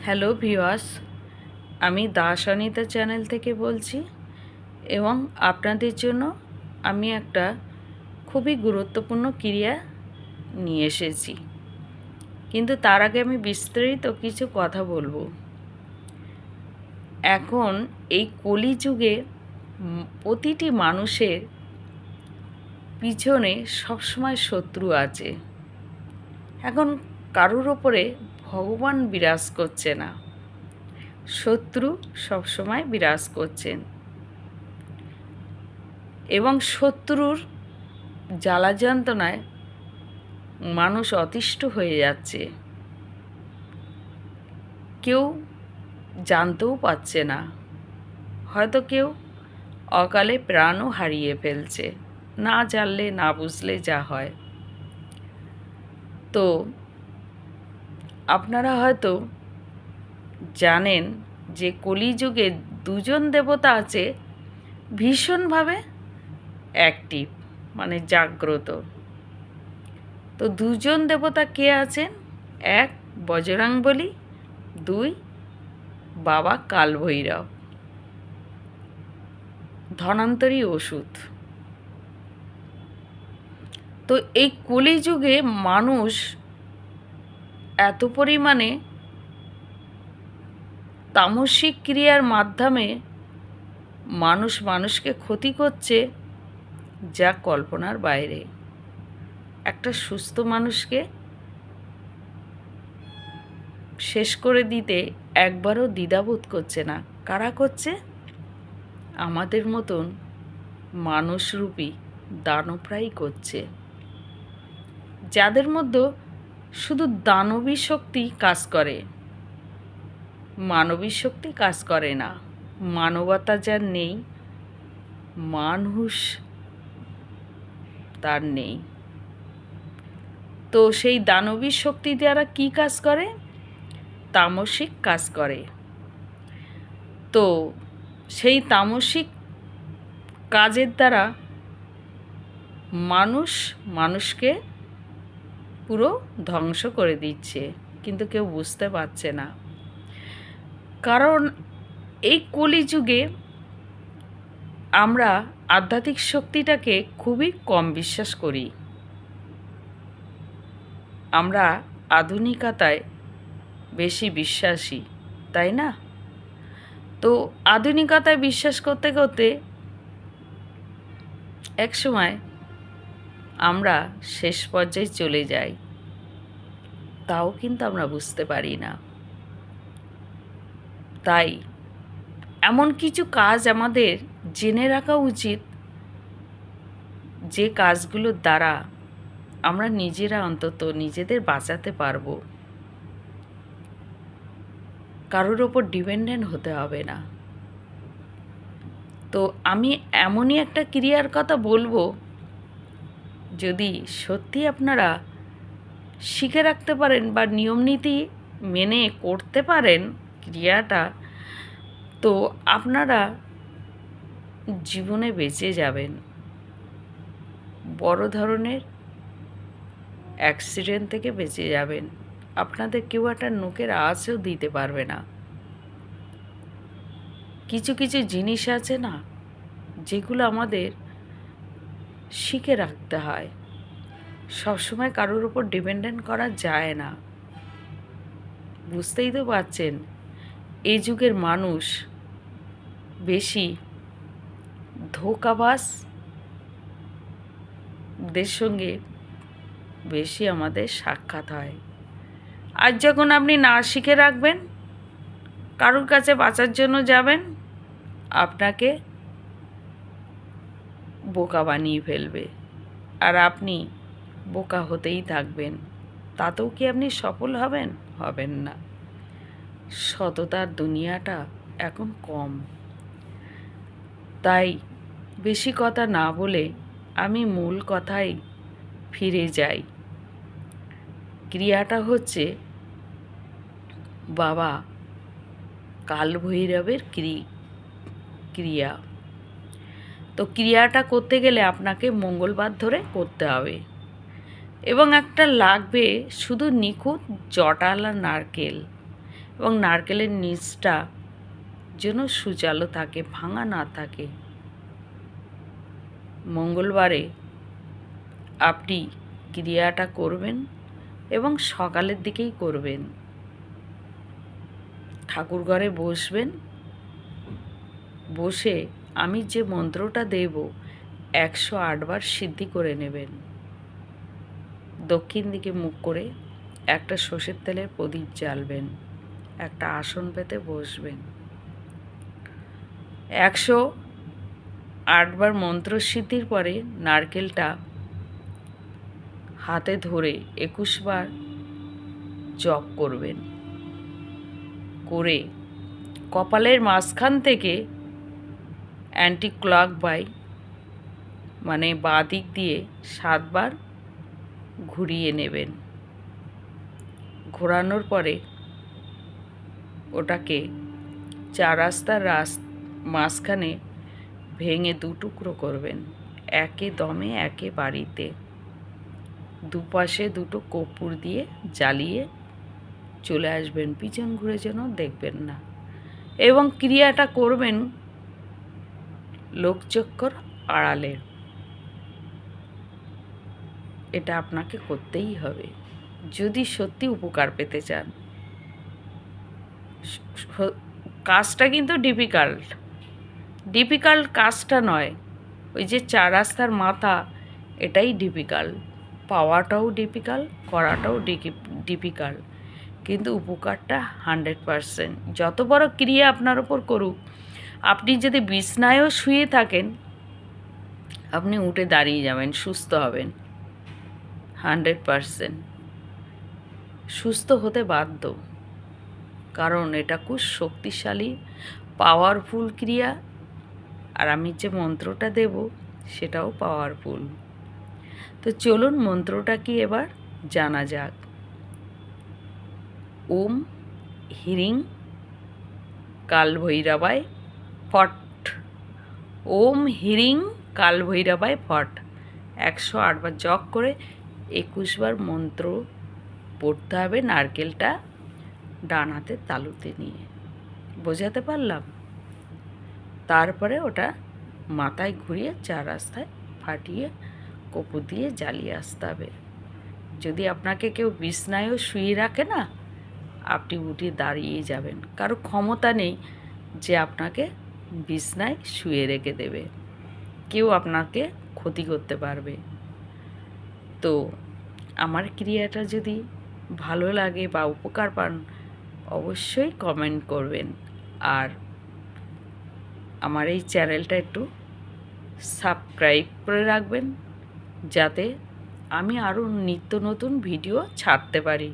Hello viewers, আমি Das Anita channel থেকে বলছি এবং আপনাদের জন্য আমি একটা খুবই গুরুত্বপূর্ণ ক্রিয়া নিয়ে এসেছি। কিন্তু তার আগে আমি বিস্তারিত কিছু কথা বলবো। এখন এই কলিযুগে প্রতিটি মানুষের পিছনে সবসময় শত্রু আছে। এখন কারোর ওপরে ভগবান বিরাজ করছে না, শত্রু সবসময় বিরাজ করছেন এবং শত্রুর জ্বালা যন্ত্রণায় মানুষ অতিষ্ঠ হয়ে যাচ্ছে। কেউ জানতেও পারছে না, হয়তো কেউ অকালে প্রাণও হারিয়ে ফেলছে, না জানলে না বুঝলে যা হয়। তো আপনারা হয়তো জানেন যে কলিযুগে দুজন দেবতা আছে ভীষণভাবে অ্যাক্টিভ, মানে জাগ্রত। তো দুজন দেবতা কে আছেন? এক বজরংবলী, দুই বাবা কালভৈরব, ধন্বন্তরী ওষুধ। তো এই কলিযুগে মানুষ এত পরিমাণে তামসিক ক্রিয়ার মাধ্যমে মানুষকে ক্ষতি করছে, যা কল্পনার বাইরে। একটা সুস্থ মানুষকে শেষ করে দিতে একবারও দ্বিধাবোধ করছে না। কারা করছে? আমাদের মতন মানুষরূপী দানবরাই করছে, যাদের মধ্যে শুধু দানবী শক্তি কাজ করে, মানবী শক্তি কাজ করে না। মানবতা যার নেই, মানুষ তার নেই। তো সেই দানবী শক্তি দ্বারা কি কাজ করে? তামসিক কাজ করে। তো সেই তামসিক কাজের দ্বারা মানুষকে পুরো ধ্বংস করে দিচ্ছে, কিন্তু কেউ বুঝতে পারছে না। কারণ এই কলিযুগে আমরা আধ্যাত্মিক শক্তিটাকে খুবই কম বিশ্বাস করি। আমরা আধুনিকতায় বেশি বিশ্বাসী, তাই না? তো আধুনিকতায় বিশ্বাস করতে করতে একসময় আমরা শেষ পর্যায়ে চলে যাই, তাও কিন্তু আমরা বুঝতে পারি না। তাই এমন কিছু কাজ আমাদের জেনে রাখা উচিত, যে কাজগুলোর দ্বারা আমরা নিজেরা অন্তত নিজেদের বাঁচাতে পারবো। কারোর ওপর ডিপেন্ডেন্ট হতে হবে না। তো আমি এমনই একটা ক্রিয়ার কথা বলবো, যদি সত্যি আপনারা শিখে রাখতে পারেন বা নিয়মনীতি মেনে করতে পারেন ক্রিয়াটা, তো আপনারা জীবনে বেঁচে যাবেন। বড় ধরনের অ্যাক্সিডেন্ট থেকে বেঁচে যাবেন। আপনাদের কেউ একটা নোকের আঁচও দিতে পারবে না। কিছু কিছু জিনিস আছে না, যেগুলো আমাদের শিখে রাখতে হয়। সবসময় কারোর উপর ডিপেন্ডেন্ট করা যায় না। বুঝতেই তো পারছেন, এই যুগের মানুষ বেশি ধোঁকাবাজদের সঙ্গে বেশি আমাদের সাক্ষাৎ হয়। আর যখন আপনি না শিখে রাখবেন, কারোর কাছে বাঁচার জন্য যাবেন, আপনাকে বোকা বানিয়ে ফেলবে, আর আপনি বোকা হতেই থাকবেন। তাতেও কি আপনি সফল হবেন? হবেন না। সততার দুনিয়াটা এখন কম। তাই বেশি কথা না বলে আমি মূল কথায় ফিরে যাই। ক্রিয়াটা হচ্ছে বাবা কালভৈরবের ক্রিয়া। তো ক্রিয়াটা করতে গেলে আপনাকে মঙ্গলবার ধরে করতে হবে, এবং একটা লাগবে শুধু নিখুঁত জটালা নারকেল এবং নারকেলের নিচটা যেন সুচালো থাকে, ভাঙা না থাকে। মঙ্গলবারে আপনি ক্রিয়াটা করবেন এবং সকালের দিকেই করবেন। ঠাকুর ঘরে বসবেন, বসে আমি যে মন্ত্রটা দেব 108 বার সিদ্ধি করে নেবেন। দক্ষিণ দিকে মুখ করে একটা সর্ষের তেলের প্রদীপ জ্বালবেন, একটা আসন পেতে বসবেন। 108 বার মন্ত্র সিদ্ধির পরে নারকেলটা হাতে ধরে 21 বার জপ করবেন। করে কপালের মাঝখান থেকে অ্যান্টি ক্লক বাই মানে বাঁ দিক দিয়ে 7 বার ঘুরিয়ে নেবেন। ঘোরানোর পরে ওটাকে 4 রাস্তার মাঝখানে ভেঙে 2 টুকরো করবেন, একে দমে একে বাড়িতে। দুপাশে 2টো কর্পূর দিয়ে জ্বালিয়ে চলে আসবেন, পিছন ঘুরে যেন দেখবেন না। এবং ক্রিয়াটা করবেন লোকচক্ষুর আড়ালে। এটা আপনাকে করতেই হবে যদি সত্যি উপকার পেতে চান। কাজটা কিন্তু ডিফিকাল্ট কাজটা নয়। ওই যে 4 রাস্তার মাথা, এটাই ডিফিকাল্ট। পাওয়াটাও ডিফিকাল্ট, করাটাও ডিফিকাল্ট, কিন্তু উপকারটা 100%। যত বড় ক্রিয়া আপনার ওপর করুক, আপনি যদি বিছনায়ও শুয়ে থাকেন, আপনি উঠে দাঁড়িয়ে যাবেন, সুস্থ হবেন 100%। সুস্থ হতে বাধ্য, কারণ এটা খুব শক্তিশালী পাওয়ারফুল ক্রিয়া। আর আমি যে মন্ত্রটা দেব সেটাও পাওয়ারফুল। তো চলুন মন্ত্রটা কি এবার জানা যাক। ওম হ্রিং কালভৈরবায় ফট। ওম হ্রিং কালভৈরবায় ফট 108 বার জপ করে 21 বার মন্ত্র পড়তে হবে, নারকেলটা ডান হাতের তালুতে নিয়ে। বোঝাতে পারলাম? তারপরে ওটা মাথায় ঘুরিয়ে 4 রাস্তায় ফাটিয়ে কর্পূর দিয়ে জ্বালিয়ে আসতে হবে। যদি আপনাকে কেউ বিছনায়ও শুয়ে রাখে না, আপনি উঠে দাঁড়িয়ে যাবেন। কারো ক্ষমতা নেই যে আপনাকে বিছনায় শুয়ে রেখে দেবে, কেউ আপনাকে ক্ষতি করতে পারবে। তো আমার ক্রিয়াটা যদি ভালো লাগে বা উপকার পান, অবশ্যই কমেন্ট করবেন। আর আমার এই চ্যানেলটা একটু সাবস্ক্রাইব করে রাখবেন, যাতে আমি আরও নিত্য নতুন ভিডিও ছাড়তে পারি।